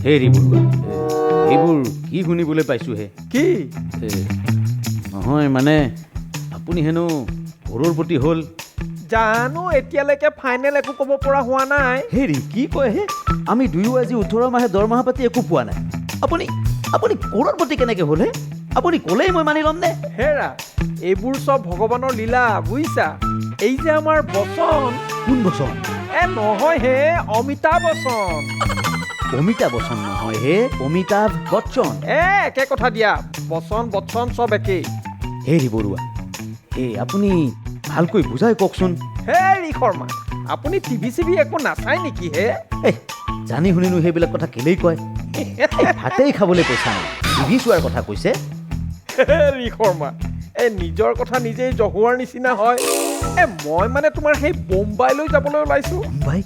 হেৰি বৰুৱা, এইবোৰ কি শুনিবলৈ পাইছোঁ হে? কি নহয় মানে আপুনি হেনো কৰ'ৰপতি হ'ল। জানো এতিয়ালৈকে ফাইনেল একো ক'ব পৰা হোৱা নাই। হেৰি কি কয় হে? আমি দুয়ো আজি 18 মাহে দৰমহা পাতি একো পোৱা নাই। আপুনি আপুনি কৰ'ৰপতি কেনেকৈ হ'ল হে? আপুনি ক'লেই মই মানি ল'ম নে? হেৰা, এইবোৰ চব ভগৱানৰ লীলা বুজিছা। এই যে আমাৰ বচন। কোন বচন? নহয় হে, অমিতাভ বচ্চন। অমিতাভ বচ্চন নহয় হে, অমিতাভ বচ্চন। একে কথা দিয়া, বচন বচ্চন চব একেই। হেৰি বৰুৱা, আপুনি ভালকৈ বুজাই কওকচোন। হেৰি শৰ্মা, আপুনি টিভি চিভি একো নাচায় নেকি হে? জানি শুনিনো সেইবিলাক কথা কেলেই কয়? ভাতেই খাবলৈ পইচা নাই, টিভি চোৱাৰ কথা কৈছে। হেৰি শৰ্মা, নিজৰ কথা নিজেই জহুৱাৰ নিচিনা হয়। মই মানে তোমাৰ সেই বোম্বাইলৈ যাবলৈ ওলাইছোঁ। বোম্বাই?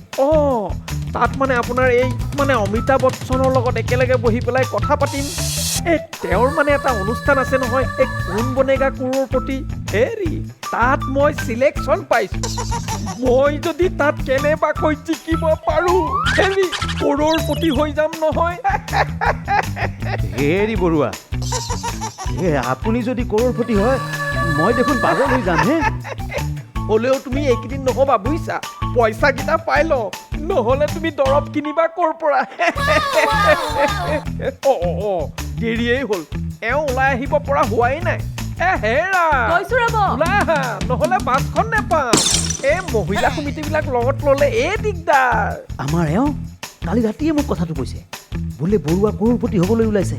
তাত মানে আপোনাৰ এই মানে অমিতাভ বচ্চনৰ লগত একেলগে বহি পেলাই কথা পাতিম। তেওঁৰ মানে এটা অনুষ্ঠান আছে নহয়, এই কোন বনেগা কৰ'ৰপতি। হেৰি, তাত মই চিলেকশ্যন পাইছোঁ। মই যদি তাত কেনেবাকৈ জিকিব পাৰোঁ, হেৰি কৰ'ৰপতি হৈ যাম নহয়। হেৰি বৰুৱা, আপুনি যদি কৰ'ৰপতি হয়, মই দেখোন পাগল হৈ যাম হে। হ'লেও তুমি এইকেইদিন নহ'বা বুজিছা, পইচাকেইটা পাই লওঁ, নহ'লে তুমি দৰৱ কিনিবা ক'ৰ পৰা। দেৰিয়েই হ'ল, ওলাই আহিব পৰা হোৱাই নাই। হেৰা, ওলাই আহা, নহ'লে বাছখন নেপাম। মহিলা সমিতিবিলাক লগত ল'লে দিগদাৰ। আমাৰ কালি ৰাতিয়ে মোক কথাটো কৈছে, বোলে বৰুৱা কৰ'ৰপতি হ'বলৈ ওলাইছে।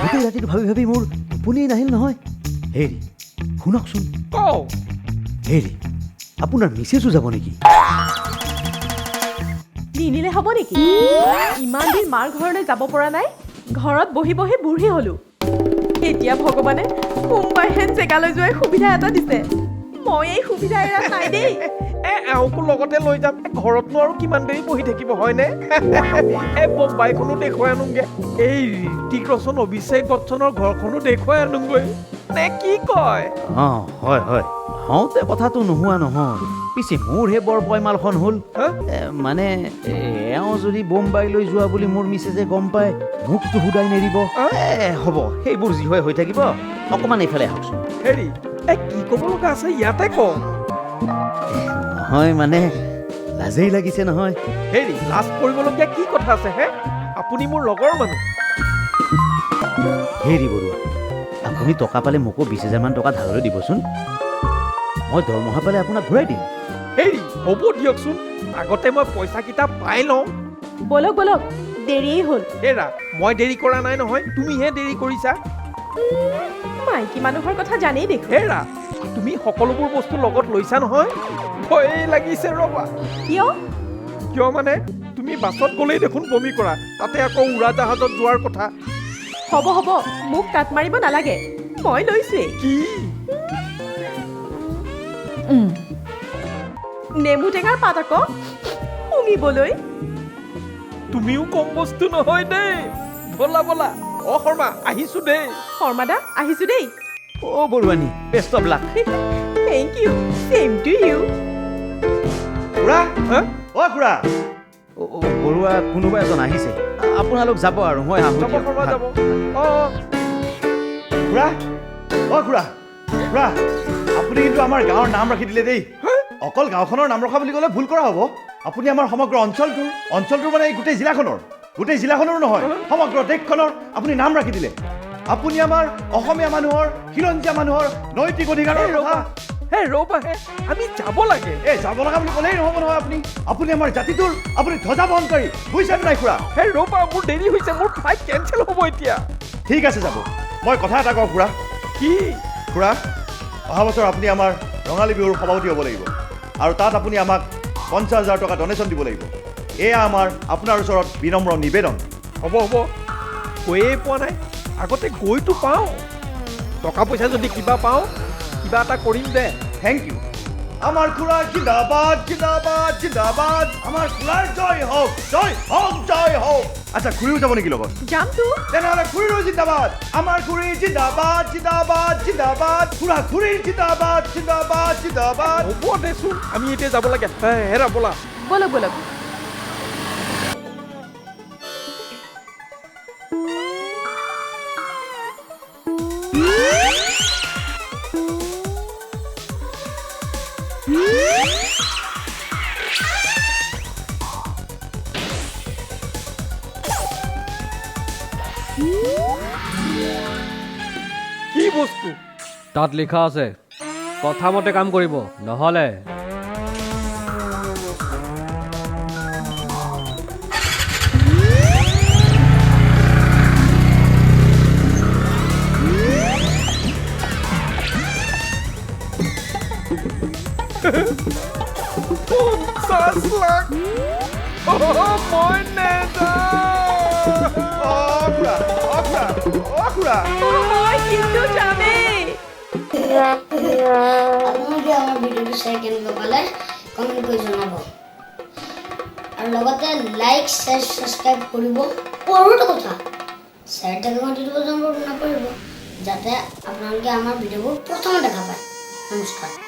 গোটেই ৰাতিটো ভাবি ভাবি মোৰ টোপনিয়েই নাহিল নহয়। হেৰি শুনকচোন। হেৰি, আপোনাৰ মিছেছো যাব নেকি? নিনিলে হ'ব নেকি? ইমান দিন মাৰ ঘৰলৈ যাব পৰা নাই, ঘৰত বহি বহি বুঢ়ী হ'লো। এতিয়া ভগৱানে মুম্বাই হেন জেগালৈ যোৱাৰ সুবিধা এটা দিছে। মই এই সুবিধা এৰা নাই দেই। এওঁকো লগতে লৈ যাম, ঘৰতনো আৰু কিমান দেৰি বহি থাকিব হয়নে? বোম্বাইখনো দেখুৱাই আনোগে, এই ঋতিক ৰোশন অভিষেক বচ্চনৰ ঘৰখনো দেখুৱাই আনোগৈ, নে কি কয়? হয় হয়, হওঁতে কথাটো নোহোৱা নহয়। পিছে মোৰহে বৰ পয়মালখন হ'ল। মানে এওঁ যদি বোম্বাইলৈ যোৱা বুলি মোৰ মিছেছে গম পায়, মোকতো সুদাই নেৰিব। হ'ব, সেইবোৰ যি হয় হৈ থাকিব, অকণমান এইফালে আহকচোন। হেৰি, কি ক'ব লগা আছে ইয়াতে কওঁ। নহয় মানে লাজেই লাগিছে নহয়। হেৰি, লাজ কৰিবলগীয়া কি কথা আছে হে? আপুনি মোৰ লগৰ মানুহ। হেৰি বৰুৱা, আপুনি টকা পালে মোকো 20,000 মান টকা ধাৰলৈ দিবচোন। মই দৰমহা পালে আপোনাক ঘূৰাই দিম। হেৰি, হ'ব দিয়কচোন, আগতে মই পইচাকেইটা পাই লওঁ। বলক বলক, দেৰিয়েই হ'ল। হেৰা, মই দেৰি কৰা নাই নহয়, তুমিহে দেৰি কৰিছা। মাইকী মানুহৰ কথা জানেই দেখোন। হেৰা, তুমি সকলোবোৰ বস্তু লগত লৈছা নহয়? ভয়েই লাগিছে ৰ'বা। কিয় মানে তুমি বাছত গ'লেই দেখোন বমি কৰা, তাতে আকৌ উৰাজাহাজত যোৱাৰ কথা। হ'ব হ'ব, মোক কাট মাৰিব নালাগে, মই লৈছোৱেই। কি? নেমু টেঙাৰ পাত আকৌ শুঙিবলৈ। তুমিও কম বস্তু নহয় দেই। বলা বলা, শৰ্মা আহিছো দেই। শৰ্মা দা, আহিছো দেই। Baruani, best of luck. Thank you, same to you. খুৰা, খুৰা। বৰুৱা কোনোবা এজন আহিছে, আপোনালোক যাব আৰু মই আহোঁ। যাব শৰ্মা যাব। খুৰা, খুৰা, খুৰা, আপুনি কিন্তু আমাৰ গাঁৱৰ নাম ৰাখি দিলে দেই। অকল গাঁওখনৰ নাম ৰখা বুলি ক'লে ভুল কৰা হ'ব। আপুনি আমাৰ সমগ্ৰ অঞ্চলটোৰ মানে এই গোটেই জিলাখনৰ নহয়, সমগ্ৰ দেশখনৰ আপুনি নাম ৰাখি দিলে। আপুনি আমাৰ অসমীয়া মানুহৰ, খিলঞ্জীয়া মানুহৰ নৈতিক অধিকাৰৰ কথা। ৰ'বাহে, আমি যাব লাগে। যাব লগা বুলি ক'লেই নহ'ব নহয়। আপুনি আমাৰ জাতিটোৰ আপুনি ধ্বজা বহনকাৰী, বুজিছেনে নাই খুৰা? ৰ'বা, মোৰ দেৰি হৈছে, মোৰ ফ্লাইট কেঞ্চেল হ'ব এতিয়া। ঠিক আছে, যাব। মই কথা এটা কওঁ খুৰা। কি? খুৰা, অহা বছৰ আপুনি আমাৰ ৰঙালী বিহুৰ সভাপতি হ'ব লাগিব, আৰু তাত আপুনি আমাক 50,000 টকা ডনেশ্যন দিব লাগিব। এয়া আমাৰ আপোনাৰ ওচৰত বিনম্ৰ নিবেদন। হ'ব, গৈয়ে পোৱা নাই, আগতে গৈতো পাওঁ। টকা পইচা যদি কিবা পাওঁ, কিবা এটা কৰিম দে। Thank U. আমাৰ খুৰাৰ জিন্দাবাদ, জিন্দাবাদ, জিন্দাবাদ। আমাৰ খুৰাৰ জয় হওক, জয় হওক, জয় হওক। আচ্ছা, খুৰীও যাব নেকি লগত? যামতো। তেনেহ'লে খুৰীৰো জিন্দাবাদ। আমাৰ খুৰীৰ জিন্দাবাদ, জিন্দাবাদ, জিন্দাবাদ। খুৰীৰ জিন্দাবাদ, জিন্দাবাদ, জিন্দাবাদ। হ'ব দেচোন, আমি এতিয়া যাব লাগে। হেৰা, বলা। বলক বলক। কি বস্তু? তাত লিখা আছে কথা মতে কাম কৰিব নহ'লে মই নেযাওঁ। মই কিন্তু যামেই। আপোনালোকে আমাৰ ভিডিঅ'টো চাই কেনেকুৱা পালে কমেণ্ট কৰি জনাব আৰু লগতে লাইক শ্বেয়াৰ ছাবস্ক্ৰাইব কৰিব। আৰু এটা কথা শ্বেয়াৰ থকা ঘণ্টিটো বজাব নকৰিব যাতে আপোনালোকে আমাৰ ভিডিঅ'বোৰ প্ৰথমে দেখা পায়। নমস্কাৰ।